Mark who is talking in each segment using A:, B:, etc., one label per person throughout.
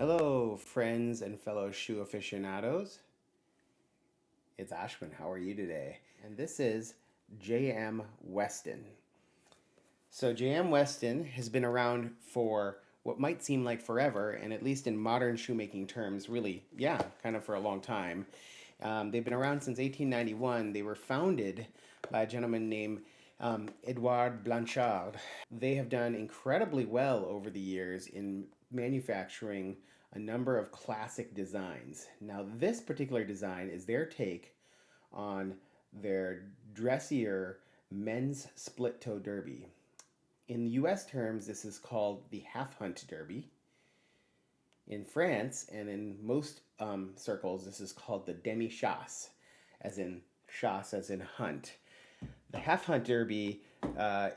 A: Hello, friends and fellow shoe aficionados. It's Ashwin. How are you today? And this is J.M. Weston. So, J.M. Weston has been around for what might seem like forever, and at least in modern shoemaking terms, really, yeah, kind of for a long time. They've been around since 1891. They were founded by a gentleman named Edouard Blanchard. They have done incredibly well over the years in manufacturing a number of classic designs. Now, this particular design is their take on their dressier men's split toe derby. In US terms, this is called the half hunt derby. In France and in most circles, this is called the demi-chasse, chasse as in hunt. The half hunt derby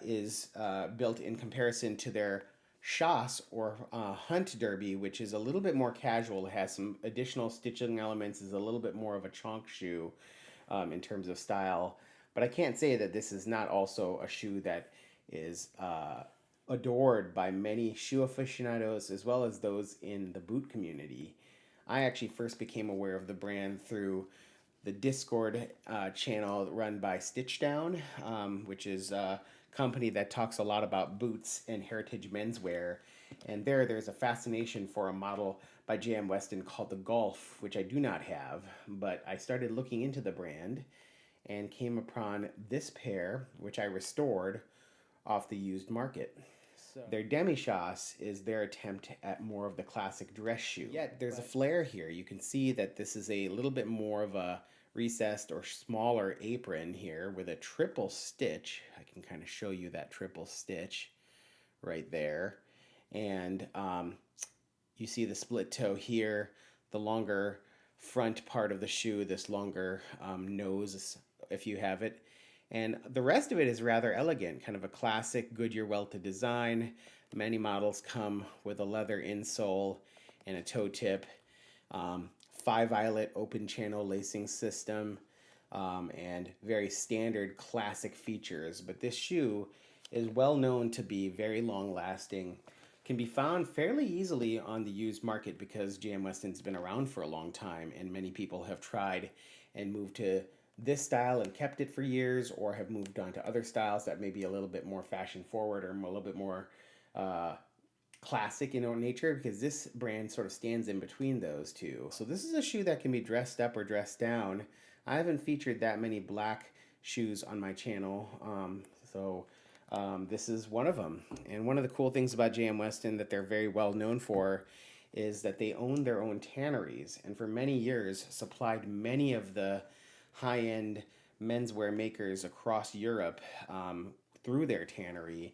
A: is built in comparison to their chasse or hunt derby, which is a little bit more casual. It has some additional stitching elements, is a little bit more of a chonk shoe in terms of style. But I can't say that this is not also a shoe that is adored by many shoe aficionados as well as those in the boot community. I actually first became aware of the brand through the Discord channel run by Stitchdown, which is a company that talks a lot about boots and heritage menswear. And there's a fascination for a model by J.M. Weston called the Golf, which I do not have, but I started looking into the brand and came upon this pair, which I restored off the used market. Their demi-chasse is their attempt at more of the classic dress shoe. Yet there's a flare here. You can see that this is a little bit more of a recessed or smaller apron here with a triple stitch. I can kind of show you that triple stitch right there. And you see the split toe here, the longer front part of the shoe, this longer nose if you have it. And the rest of it is rather elegant, kind of a classic Goodyear welted design. Many models come with a leather insole and a toe tip, 5-eyelet open channel lacing system, and very standard classic features. But this shoe is well known to be very long lasting, can be found fairly easily on the used market because J.M. Weston's been around for a long time and many people have tried and moved to this style and kept it for years, or have moved on to other styles that may be a little bit more fashion forward or a little bit more classic in own nature, because this brand sort of stands in between those two. So this is a shoe that can be dressed up or dressed down. I haven't featured that many black shoes on my channel, this is one of them. And one of the cool things about J.M. Weston that they're very well known for is that they own their own tanneries, and for many years supplied many of the high-end menswear makers across Europe through their tannery.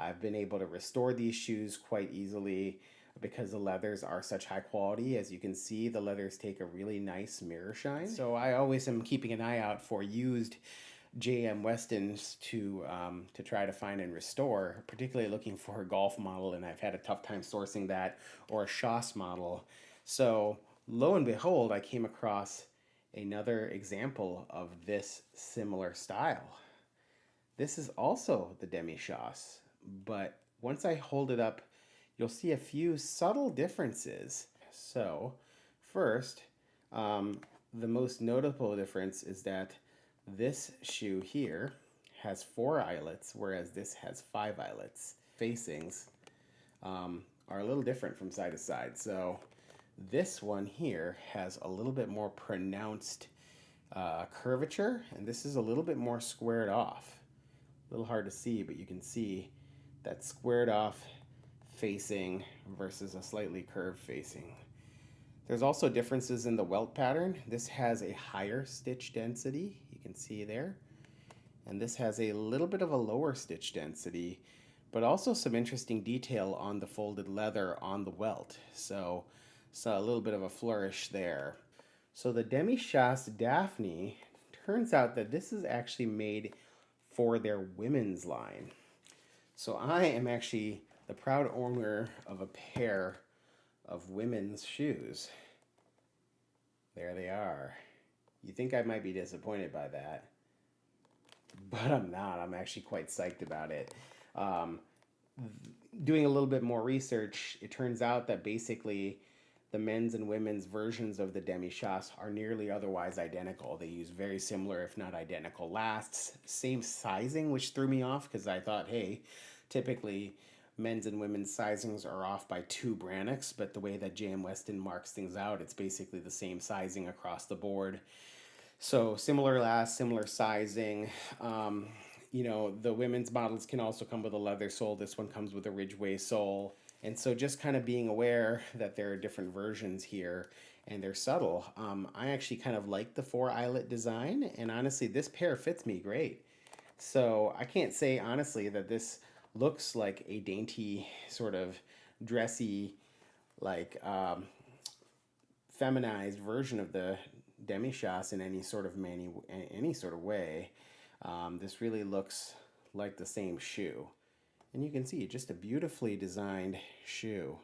A: I've been able to restore these shoes quite easily because the leathers are such high quality. As you can see, the leathers take a really nice mirror shine. So I always am keeping an eye out for used J.M. Westons to try to find and restore, particularly looking for a golf model, and I've had a tough time sourcing that, or a chasse model. So lo and behold, I came across another example of this similar style. This is also the demi-chasse, but once I hold it up, you'll see a few subtle differences. So first, the most notable difference is that this shoe here has 4 eyelets, whereas this has 5 eyelets. Facings are a little different from side to side. So this one here has a little bit more pronounced curvature, and this is a little bit more squared off. A little hard to see, but you can see that squared off facing versus a slightly curved facing. There's also differences in the welt pattern. This has a higher stitch density, you can see there, and this has a little bit of a lower stitch density, but also some interesting detail on the folded leather on the welt. So a little bit of a flourish there. So the demi-chasse Daphne, turns out that this is actually made for their women's line. So I am actually the proud owner of a pair of women's shoes. There they are. You think I might be disappointed by that, but I'm not. I'm actually quite psyched about it. doing a little bit more research, it turns out that basically the men's and women's versions of the Demi-Chasse are nearly otherwise identical. They use very similar, if not identical, lasts, same sizing, which threw me off because I thought, hey, typically men's and women's sizings are off by 2 Brannocks, but the way that J.M. Weston marks things out, it's basically the same sizing across the board. So similar last, similar sizing. The women's models can also come with a leather sole. This one comes with a Ridgeway sole. And so just kind of being aware that there are different versions here and they're subtle. I actually kind of like the 4 eyelet design, and honestly, this pair fits me great. So I can't say honestly that this looks like a dainty sort of dressy, like feminized version of the Demi-Chasse in any sort of way. This really looks like the same shoe. And you can see just a beautifully designed shoe.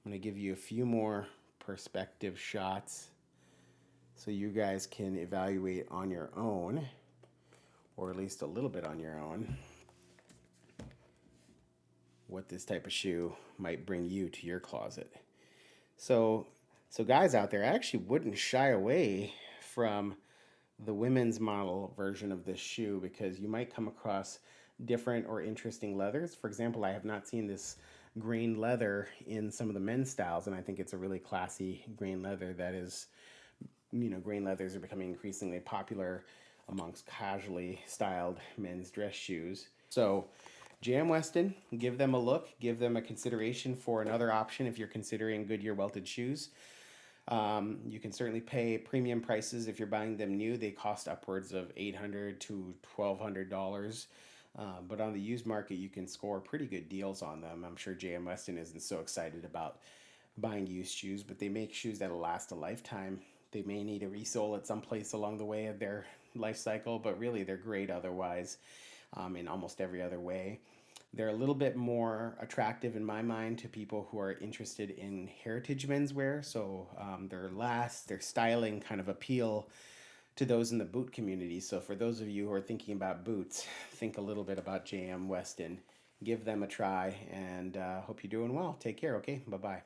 A: I'm going to give you a few more perspective shots so you guys can evaluate on your own, or at least a little bit on your own, what this type of shoe might bring you to your closet. So guys out there, I actually wouldn't shy away from the women's model version of this shoe because you might come across different or interesting leathers. For example, I have not seen this grain leather in some of the men's styles, and I think it's a really classy grain leather that is, grain leathers are becoming increasingly popular amongst casually styled men's dress shoes. So J.M. Weston, give them a look, give them a consideration for another option if you're considering Goodyear welted shoes. You can certainly pay premium prices if you're buying them new. They cost upwards of $800 to $1,200. But on the used market, you can score pretty good deals on them. I'm sure J.M. Weston isn't so excited about buying used shoes, but they make shoes that'll last a lifetime. They may need a resole at some place along the way of their life cycle, but really they're great otherwise, in almost every other way. They're a little bit more attractive in my mind to people who are interested in heritage menswear. So their styling kind of appeal to those in the boot community. So for those of you who are thinking about boots, think a little bit about J.M. Weston. Give them a try, and hope you're doing well. Take care, okay? Bye-bye.